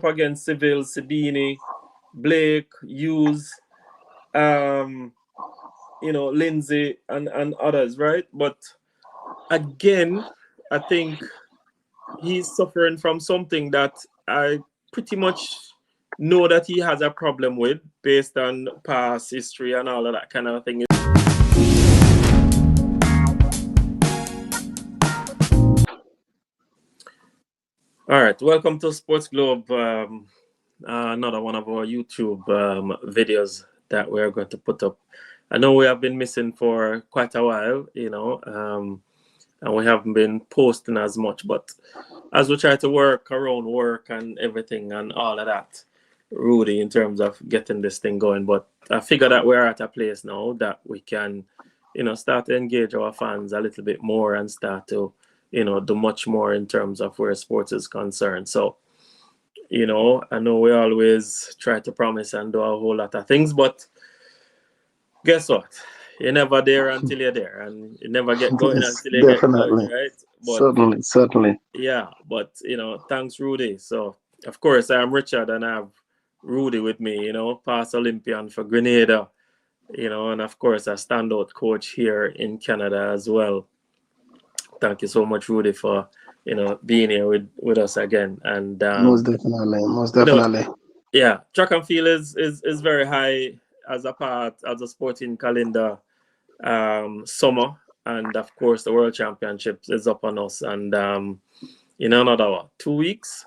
against Seville, Sabini, Blake, Hughes, um, Lindsay and others, right? But again, I think he's suffering from something that I pretty much know that he has a problem with based on past history and all of that kind of thing. All right, welcome to Sports Globe, another one of our YouTube videos that we're going to put up. I know we have been missing for quite a while, and we haven't been posting as much, but as we try to work around work and everything and all of that, Rudy, in terms of getting this thing going. But I figure that we're at a place now that we can, start to engage our fans a little bit more and start to, do much more in terms of where sports is concerned. So, I know we always try to promise and do a whole lot of things, but guess what? You're never there until you're there, and you never get going Yes, until you get going, definitely. right? But Certainly. yeah, but thanks, Rudy. So of course I'm Richard, and I have Rudy with me. Past Olympian for Grenada. And of course a standout coach here in Canada as well. Thank you so much, Rudy, for being here with us again. And Most definitely. Most you know, definitely. yeah, track and field is very high as a part as a sporting calendar summer, and of course the World Championships is up on us, and in another 2 weeks,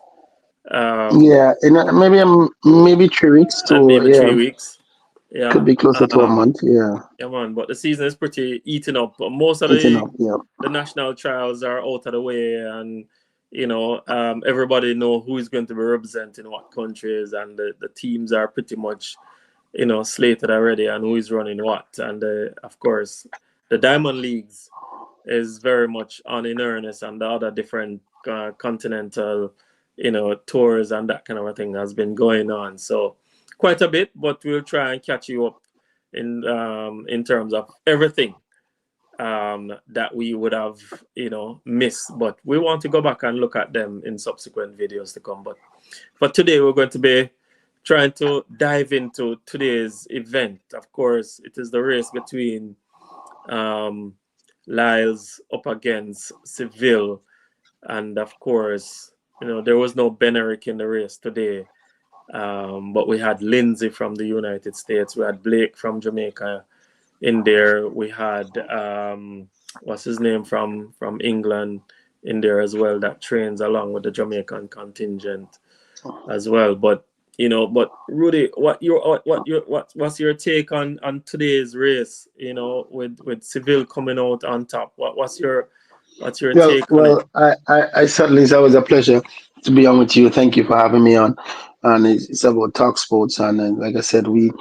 um, Yeah, maybe 3 weeks and to maybe yeah, 3 weeks. could Yeah, be closer to a month. Yeah, yeah, man. But the season is pretty eaten up. But most of eating the up. Yeah, the national trials are out of the way, and everybody know who is going to be representing what countries, and the teams are pretty much slated already, and who is running what, and of course the Diamond Leagues is very much on in earnest, and the other different continental, tours and that kind of a thing has been going on. So quite a bit, but we'll try and catch you up in terms of everything that we would have, missed. But we want to go back and look at them in subsequent videos to come. But for today, we're going to be trying to dive into today's event. Of course, it is the race between um, Lyles up against Seville. And of course, there was no Benerick in the race today. But we had Lindsay from the United States. We had Blake from Jamaica in there. We had what's his name from England in there as well, that trains along with the Jamaican contingent as well. But Rudy, what's your take on today's race? With Seville coming out on top. What's your Well, take on it? well, I certainly, it's always a pleasure to be on with you. Thank you for having me on. And it's about talk sports. And like I said, we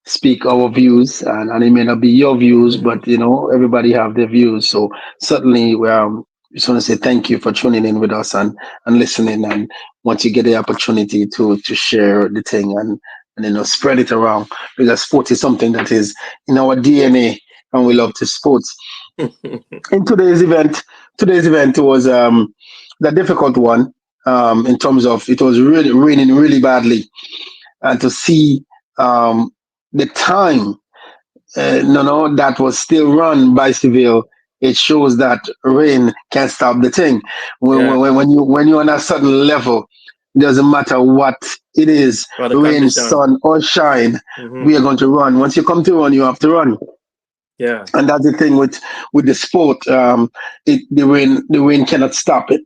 speak our views, and it may not be your views, Mm-hmm. but everybody have their views. So certainly, we just want to say thank you for tuning in with us and listening. And once you get the opportunity to share the thing and spread it around, because sport is something that is in our DNA, and we love to sports. In today's event was the difficult one, in terms of it was really raining really badly, and to see um, the time, that was still run by Seville. It shows that rain can't stop the thing. When, Yeah, when, when you when you're on a certain level, it doesn't matter what it is, for the rain, condition. sun, or shine. Mm-hmm. We are going to run. Once you come to run, you have to run, Yeah, and that's the thing with the sport. The rain cannot stop it.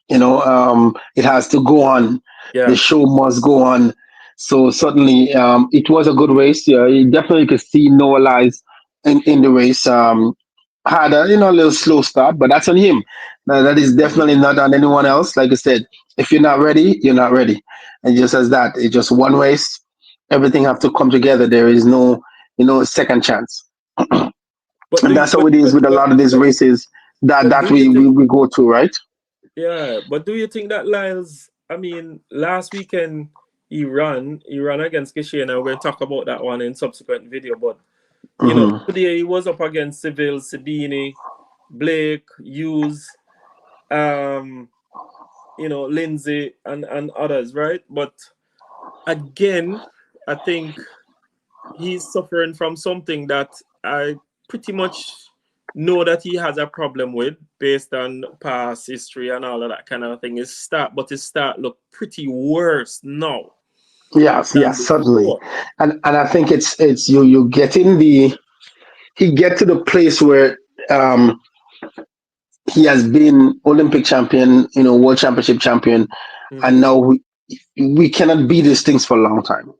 It has to go on. The yeah. show must go on. So certainly, it was a good race. Yeah, you definitely could see Noah Lyles in the race. Had a little slow start, but that's on him. That is Mm-hmm. definitely not on anyone else. Like I said, if you're not ready, you're not ready. And just as that, it's just one race. Everything have to come together. There is no, second chance. But And do you, that's how it is with a lot of these races that but that do you we we, think we go to, right? Yeah, but do you think that Lyles? I mean, last weekend he ran against Kishiana. We're going to talk about that one in subsequent video. But Hmm. today he was up against Seville, Sabini, Blake, Hughes. Um, Lindsay and others, right? But again, I think he's suffering from something that I pretty much know that he has a problem with based on past history and all of that kind of thing. His start look pretty worse now Yes, than yes, certainly. before. And I think it's you get in the he get to the place where um he has been Olympic champion, world championship champion, and Hmm. now we cannot be these things for a long time.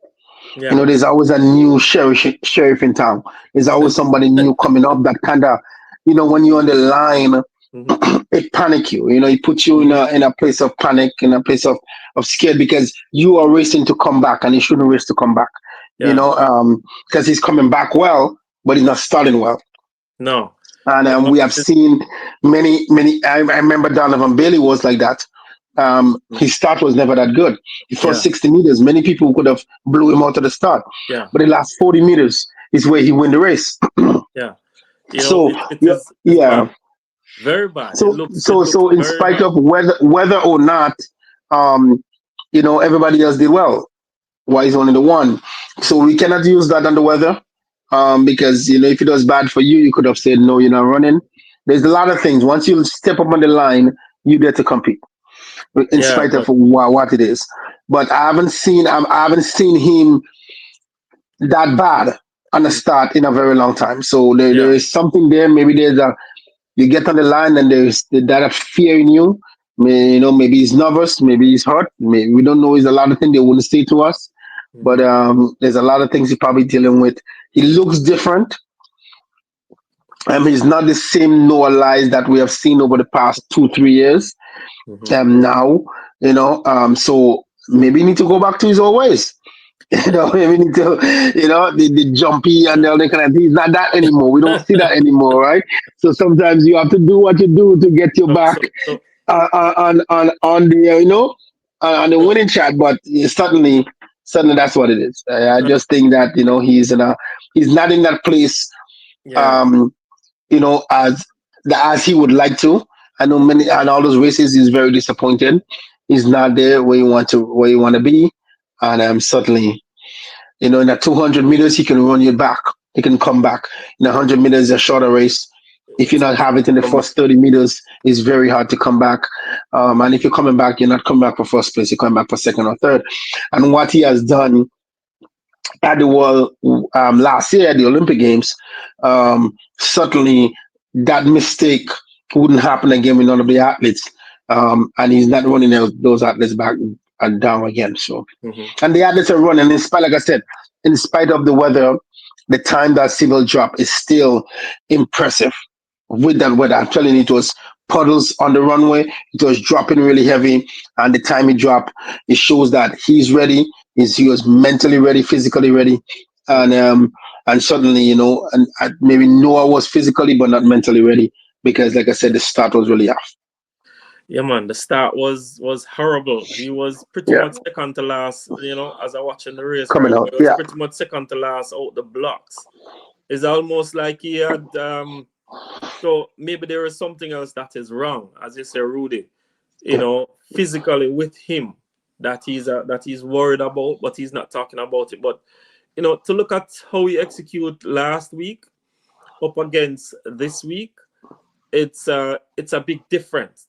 Yeah. There's always a new sheriff in town. There's always somebody new coming up that kind of, when you're on the line, Hmm. it panic you. It puts you in Hmm. a place of panic, in a place of scared because you are racing to come back and you shouldn't race to come back. Yeah. Because he's coming back well, but he's not starting well. No. And You know, we have seen many. I remember Donovan Bailey was like that. His start was never that good. The first yeah. 60 meters, many people could have blew him out of the start, Yeah. but the last 40 meters is where he win the race. Yeah. So It yeah, is bad. yeah. Very bad. It So looks it so looks so in very spite bad. of whether or not, um, everybody else did well, why is only the one? So Hmm. we cannot use that on the weather, because if it was bad for you, you could have said no, you're not running. There's a lot of things. Once you step up on the line, you get to compete, in Yeah, spite of but what it is. But I haven't seen him that bad on the mhm. start in a very long time. So there Yeah. is something there. Maybe there's a you get on the line and there's that fear in you. Maybe he's nervous, maybe he's hurt. Maybe, we don't know. There's a lot of things they wouldn't say to us, but Hmm. there's a lot of things he's probably dealing with. He looks different. He's not the same Noah Lyles that we have seen over the past 2 3 years. Hmm. Now, so maybe he need to go back to his old ways. Maybe need to, the jumpy and all that kind of thing. It's not that anymore. We don't see that anymore, right? So sometimes you have to do what you do to get your So back so so on the on the so winning track. But certainly that's what it is. I uh, just think that he's not in that place. yeah. Um, as he would like to. I know many and all those races he's very disappointed. He's not there where you want to be, and certainly in that 200 meters he can run you back. He can come back. In 100 meters, a shorter race. If you It's not have it in the come back. first 30 meters, it's very hard to come back. And if you're coming back, you're not coming back for first place. You're coming back for second or third. And what he has done at the world last year at the Olympic Games, certainly that mistake wouldn't happen again with none of the athletes. And he's not running those athletes back and down again. So, Hmm. and the athletes are running in spite, like I said, in spite of the weather, the time that Seville dropped is still impressive with that weather. I'm telling you, it was puddles on the runway. It was dropping really heavy, and the time he dropped, it shows that he's ready. He was mentally ready, physically ready, and Hmm. suddenly, and maybe Noah was physically but not mentally ready because, like I said, the start was really off. Yeah, man. The start was horrible. He was pretty Yeah, much second to last. As I watching the race right coming now, out. he was Yeah, pretty much second to last out the blocks. It's almost like he had so maybe there is something else that is wrong, as you say, Rudy. yeah. Physically with him that he's worried about, but he's not talking about it. But to look at how he execute last week up against this week, it's a big difference.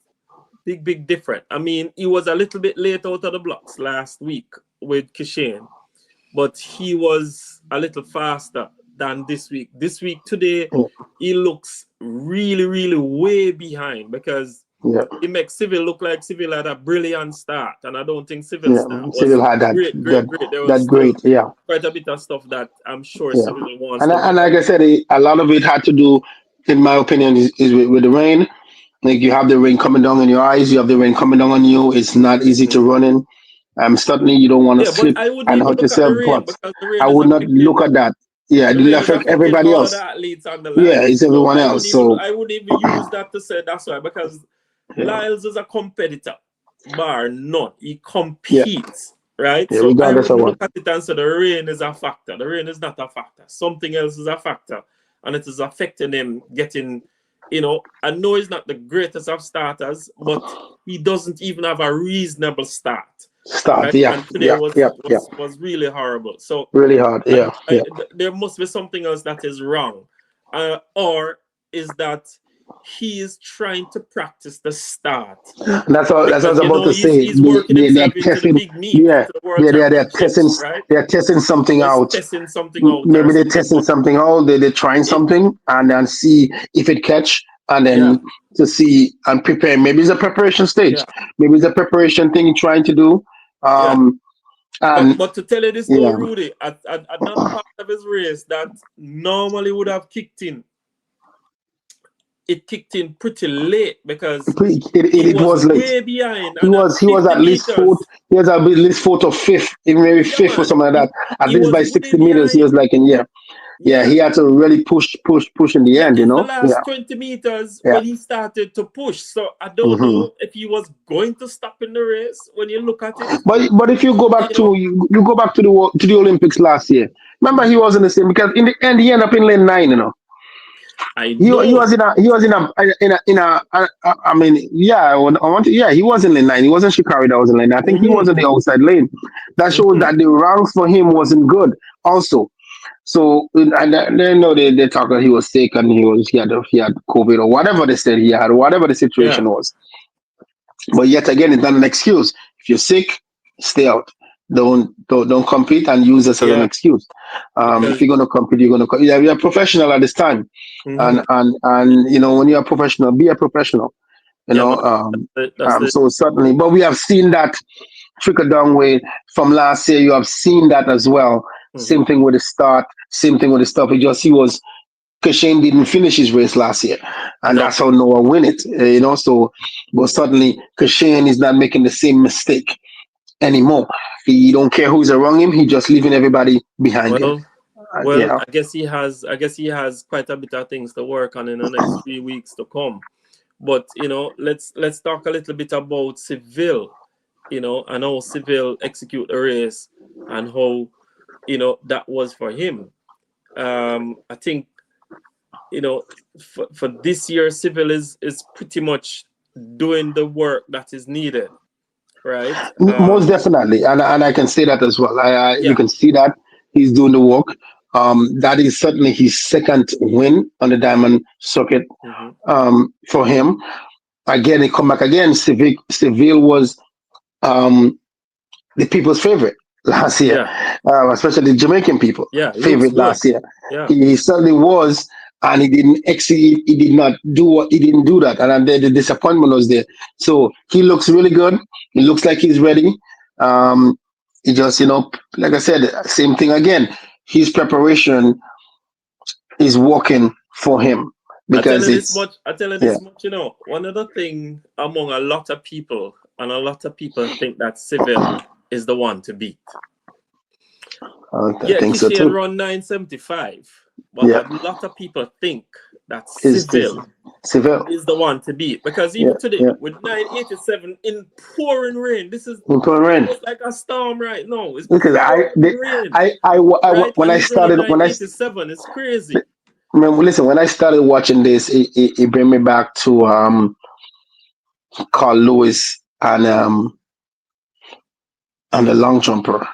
Big difference. I mean, he was a little bit late out of the blocks last week with Kishane, but he was a little faster than this week. This week, today, Yeah, he looks really, really way behind because yeah, it makes Seville look like Seville had a brilliant start. And I don't think Seville yeah. start Civil was had that great. There was that still great. Yeah, quite a bit of stuff that I'm sure yeah. Seville wants And to and make like up. I said, a lot of it had to do, in my opinion, is with the rain. Like you have the rain coming down on your eyes, you have the rain coming down on you. It's not easy to Mhm. run in. Certainly you don't want to Yeah, but slip I wouldn't and even hurt look at the yourself, rain but because the I rain is would not affecting look at that. Yeah, it the didn't rain is affect affecting everybody all the else. athletes on the Yeah, line. it's So everyone else. So I wouldn't even use that to say that's why because yeah, Lyles is a competitor, bar none. He yeah, competes, right? yeah. So I Regardless of wouldn't what. look at it and say the rain is a factor. The rain is not a factor. Something else is a factor, and it is affecting him getting, You know, I know he's not the greatest of starters, but he doesn't even have a reasonable start. Start, Right? yeah, And today yeah, yeah, yeah. was really horrible. So Really hard, yeah, yeah. there must be something else that is wrong, or is that he is trying to practice the start, That's all. That's what I because was you about know to say. he's working They're himself into the testing. big meet, Yeah, into the world yeah. They're testing. championships, right? They're testing something So he's out. testing something out or Maybe they're something, testing but something out. They're trying it, something and then see if it catch, and yeah, then to see and prepare. Maybe it's a preparation stage. yeah, Maybe it's a preparation thing you're trying to do. yeah. Um, and But to tell you this though, yeah, Rudy, at another part of his race that normally would have kicked in, it kicked in pretty late because he it was was late. way behind, He and at was he was 50 at least fourth. meters, He was at least fourth or fifth, even maybe yeah, fifth or man, something like that. At he least was by way 60 meters, he was behind. like in yeah. Yeah, Yeah, he had to really push in the yeah, end, you it's the know? Yeah, last 20 meters yeah. when he started to push. So I don't hmm know if he was going to stop in the race when you look at it, But if you go back you know. to you go back to the Olympics last year, remember he wasn't the same because in the end he ended up in lane 9, you know. I He know. was I mean, yeah, I want to, yeah, he was in lane 9. He wasn't Shikari that was in lane 9. I think he was Hmm. in the outside lane. That shows Hmm. that the ranks for him wasn't good also. So and they know they talk that he was sick and he had COVID or whatever they said he had, whatever the situation Yeah, was. But yet again, it's not an excuse. If you're sick, stay out. Don't compete and use this as an yeah, excuse. If because you're gonna compete, you're gonna. Yeah, you're a professional at this time, hmm, and you know when you're a professional, be a professional. You yeah, know. man, that's it. So certainly, but we have seen that trickle down way from last year. You have seen that as well. Hmm. Same thing with the start. Same thing with the stuff. It just he was Shane didn't finish his race last year, and No, that's how Noah win it. You know, so but suddenly Shane is not making the same mistake anymore. He don't care who's around him. He just leaving everybody behind him. well, well, Yeah. I guess he has quite a bit of things to work on in the next 3 weeks to come. But let's talk a little bit about Seville, and how Seville execute the race and how that was for him. I think for this year, Seville is pretty much doing the work that is needed, right? Most definitely, and I can say that as well. You Yeah. can see that he's doing the work. That is certainly his second win on the diamond circuit. Hmm. For him, again, he come back again. Seville was um, the people's favorite last year, Yeah. especially the Jamaican people Yeah. Looks favorite good. last year. Yeah. He certainly was, and he didn't exceed. He did not do what he didn't do that, and then the disappointment was there. So he looks really good. He looks like he's ready. Um, he just, like I said, same thing again. His preparation is working for him I tell because you this it's much. I tell you yeah. this much. One of the thing among a lot of people, and a lot of people think that Seville is the one to beat. I Yeah, think so Kishian too. run 975, but Yeah, a lot of people think that is Seville Seville. is the one to beat, because Yeah, even today yeah. with 987 in pouring rain, this is Important rain. almost like a storm right now. It's Because pouring rain, I right? when And I he's running started when I 987. It's crazy. listen when I started watching this, it bring me back to Carl Lewis and the long jumper.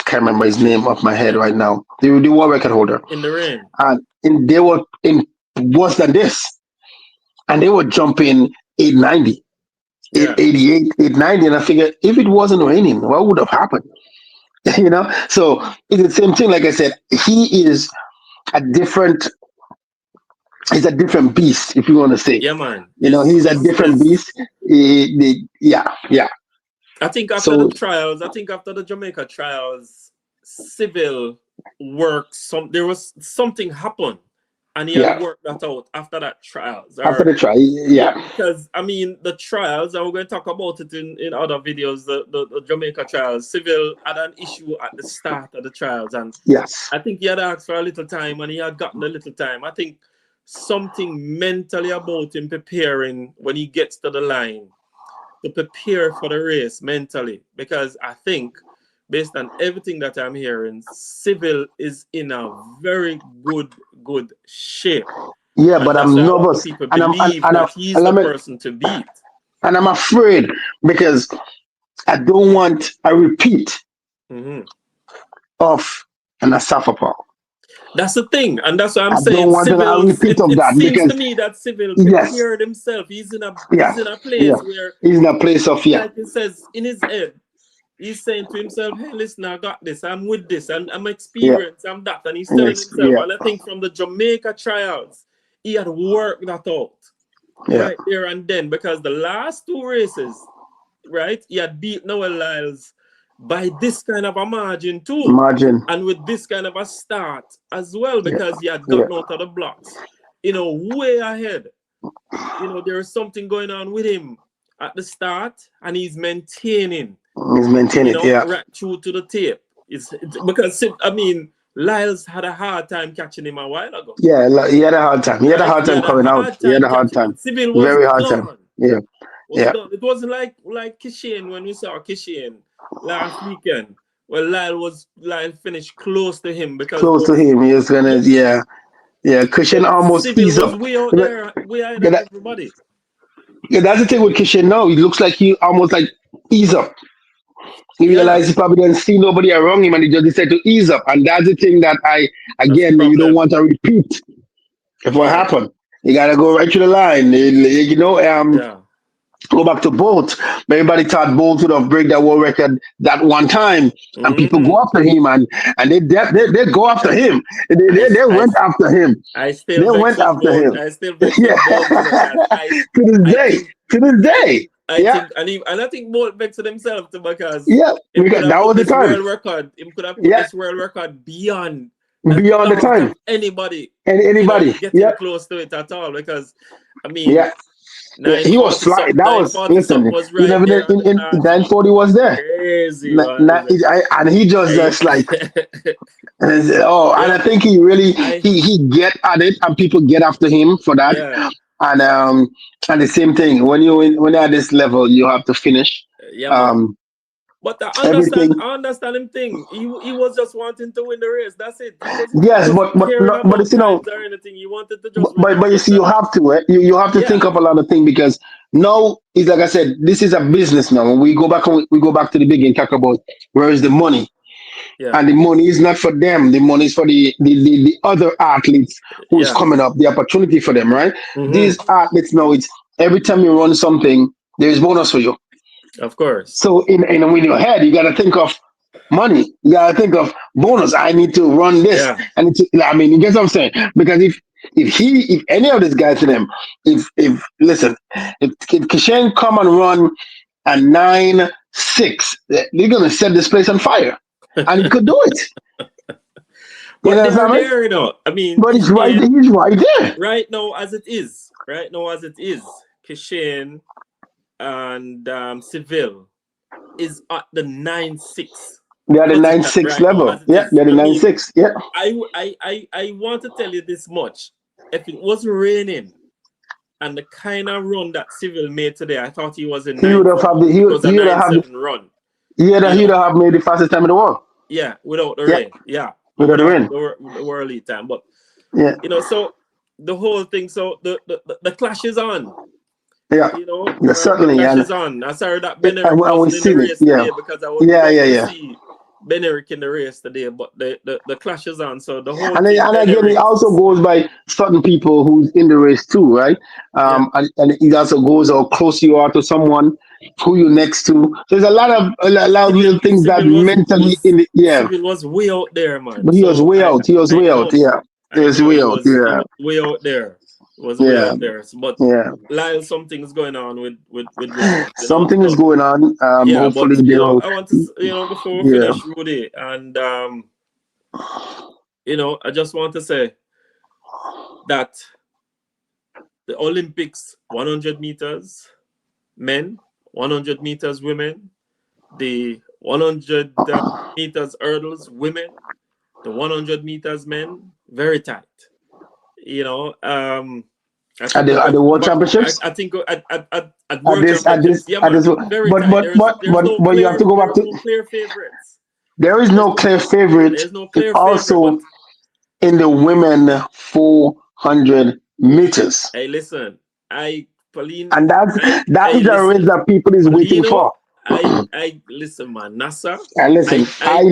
Can't remember his name off my head Yeah, right now. The world record holder, in the rain. they were in worse than this, and they were jumping 890, Yeah. 888, 890, and I figured if it wasn't raining, what would have happened? So it's the same thing. Like I said, he is a different he's a different beast, if you want to say. Yeah, man. He's a different beast. Yeah, yeah. I think after the So trials, I think after the Jamaica trials, Seville work. There was something happened, and he had yeah, worked that out after that trials. after Or the try, yeah, yeah, because I mean the trials, and we're going to talk about it in other videos. The Jamaica trials, Seville had an issue at the start of the trials, and yes, I think he had asked for a little time, and he had gotten a little time. I think something mentally about him preparing when he gets to the line to prepare for the race mentally, because I think, based on everything that I'm hearing, Seville is in a very good shape. Yeah, And but that's I'm why a lot of nervous, people and believe that he's the person to beat. I'm afraid because I don't want a repeat Hmm. of an Asafapa. That's the thing, and that's what I'm I don't saying. want a Civil's. repeat of It that seems to because me that Civil yes, prepared himself. He's in a yeah, yeah, place where, he's in a place of fear. like he says in his head, he's saying to himself, "Hey, listen, I got this. I'm with this. I'm Yeah, experienced. I'm that." And he's telling yes, himself. yeah, And I think from the Jamaica tryouts, he had worked that out yeah. right there and then, because the last two races, right, he had beat Noah Lyles by this kind of a margin too, Margin. and with this kind of a start as well, Yeah, because he had yeah. gotten out of the blocks, way ahead. There's something going on with him at the start, and he's maintaining, He's maintaining it. Yeah, right through to the tape. It's because, I mean, Lyles had a hard time catching him a while ago, yeah. He had a hard time. He had a right? hard He time had a coming out. hard He had time a hard catching him. time. Civil was Very hard time. gone. Yeah, Was yeah. gone. It wasn't like Kishan when we saw Kishan last weekend. Well, Lyle finished close to him because Close to those, him. He was gonna. yeah. Yeah, yeah. Cushion But almost Civil ease was up. way out But there, way ahead of yeah, everybody. that's the thing with Cushion now. He looks like he almost like ease up. He Yeah, realized he probably didn't see nobody around him, and he just decided to ease up. And that's the thing that that's the again, you don't problem. want to repeat if what Yeah, happened. You gotta go right to the line. yeah. Go back to Bolt. Everybody thought Bolt would have break that world record that one time, and people Hmm. go after him, and they go after him. I, They I, went after him. I still They vex went with after Bolt. him. I still vex Yeah, with Bolt, because to this I day, think to this I day. I Yeah, think and I think Bolt vexed himself too, because yeah. him could Because have that put was the this time. world record. Him could have put Yeah, this world record beyond the beyond the thought time. of anybody, And anybody. getting Yeah, close to it at all. Because, I mean, yeah. Yeah, he was flying. That nine was forty listen. something was You right never there on the in last one. 940 was there. Crazy, man. And he just like oh, and Yeah, I think he really I he get at it, and people get after him for that. yeah, And and the same thing when when you're at this level, you have to finish yeah, man. um But everything. I understand him thing. He was just wanting to win the race. That's it. He Yes, wasn't but caring not, but about it's, you know, times or anything. He wanted to just win the but you race. see, you And have to you have to think yeah, of a lot of things because now it's like I said, this is a business now. When we go back and we go back to the beginning, talk about where is the money. yeah, And the money is not for them. The money is for the other athletes who's yeah. coming up. The opportunity for them, right? Hmm. These athletes now, it's every time you run something, there's bonus for you. Of course. So in your head, you got to think of money. You got to think of bonus. I need to run this. Yeah. I need to. I mean, you get what I'm saying? Because if any of these guys to them, if listen, if Kishan come and run a 9.6, they're gonna set this place on fire, and he could do it. You But know they what are I mean? there, I mean, But Kishan, he's right there. right now as it is, Kishan and Seville is at the 9-6 They're the nine position six right now level. as it Yeah, is. they're the I nine mean, six. Yeah. I want to tell you this much. If it was raining and the kind of run that Seville made today, I thought he was in He would have 9-7. had the It was a he would have had 9-7 run, he you would know. have made the fastest time in the world. Yeah, without the Yeah, rain. Yeah, without the without rain. the world lead time. But, Yeah, so the whole thing, so the clash is on. yeah, yeah, The certainly, clash and is on. I'm sorry that Benerick and we wasn't in the seen it. race Yeah, today, because I would yeah, love yeah, to yeah. see Benerick in the race today. But the clash is on. So the whole And thing, again, it Benerick, also goes by certain people who's in the race too, right? yeah, And it also goes how close you are to someone, who you next to. There's a lot of little things that mentally in the yeah. Civil was way out there, man. But he was So way out. He was I way out. know, Yeah, he was way he out. was Yeah, way out there. Was way yeah, out there. So, but yeah. Lyle, something's going on with Rudy, Something is So going on. yeah, Hopefully but they'll. I want to, before we Yeah. finish, Rudy, and I just want to say that the Olympics 100 meters men, 100 meters women, the 100 meters hurdles women, the 100 meters men, very tight. I At think the World Championships. I think at At World Championships, yeah, at man, this, very tight. but you have to go back There's to. no clear favorites. There is no clear favorite. There's no clear favorite, Also, but in the women 400 meters. Hey, listen, Pauline, And that hey, is a race listen, that people is waiting Paulino, for. listen, man, NASA. And listen, What I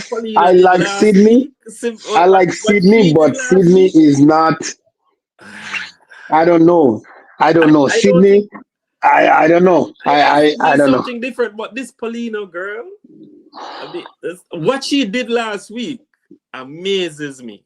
Paulina did like last Sydney. week, I like what Sydney, she but did last Sydney week, is not. I don't know. I don't know. I don't think Sydney. I don't know. I Sydney don't know. something different, but this Paulino girl, I mean, what she did last week amazes me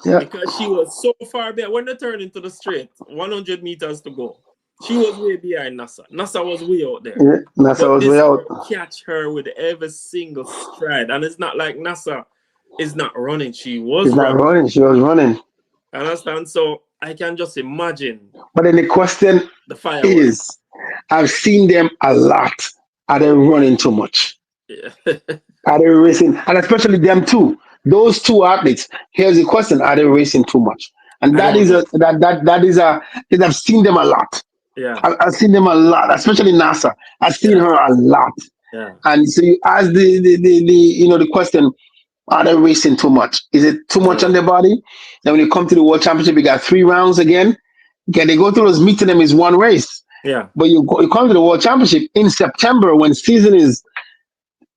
Yeah. because she was so far behind. When they turned into the straight, 100 meters to go, she was way behind NASA. NASA was way out there. Yeah. NASA But was way this out. girl catch her with every single stride. And it's not like NASA is not running. She She's was not running. running. She was running. Understand? So I can just imagine But then the question the fireworks. is, I've seen them a lot. Are they running too much? Yeah. Are they racing? And especially them two. Those two athletes. Here's the question: are they racing too much? And I that don't is know. that is a. Because I've seen them a lot. Yeah. I've seen them a lot, especially NASA. I've seen Yeah. her a lot. Yeah. And so you ask the question: are they racing too much? Is it too much on No. their body? Then when you come to the World Championship, you got 3 rounds again. Okay, they go through those meeting them is one race. Yeah. But you come to the World Championship in September when season is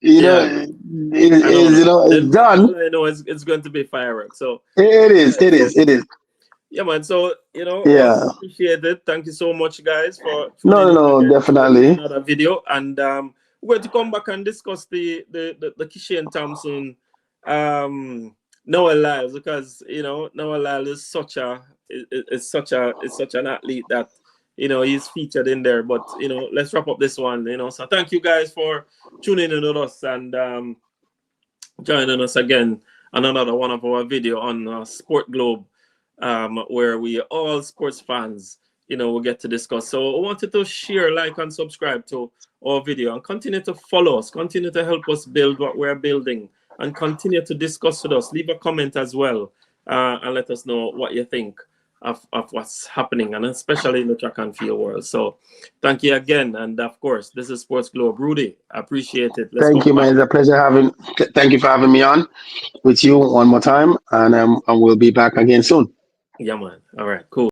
you know Yeah. I don't is know. is done. All I know is it's going to be fireworks. So, It all is, right. it is, So, it is. yeah, man. So, Yeah. always appreciate it. Thank you so much, guys, for No, tuning no, in no, again to definitely. another video. And we're going to come back and discuss the Kishane Thompson, Noah Lyles, because Noah Lyles is such an athlete that he's featured in there. But let's wrap up this one. So thank you guys for tuning in with us and joining us again on another one of our video on Sport Globe, where we all sports fans, will get to discuss. So I wanted to share, like, and subscribe to our video and continue to follow us, continue to help us build what we're building, and continue to discuss with us. Leave a comment as well, and let us know what you think of what's happening, and especially in the track and field world. So thank you again. And of course, this is Sports Globe. Rudy, I appreciate it. Let's Thank come you, back. man. It's a pleasure having. Thank you for having me on with you one more time, and we'll be back again soon. Yeah, man. All right, cool.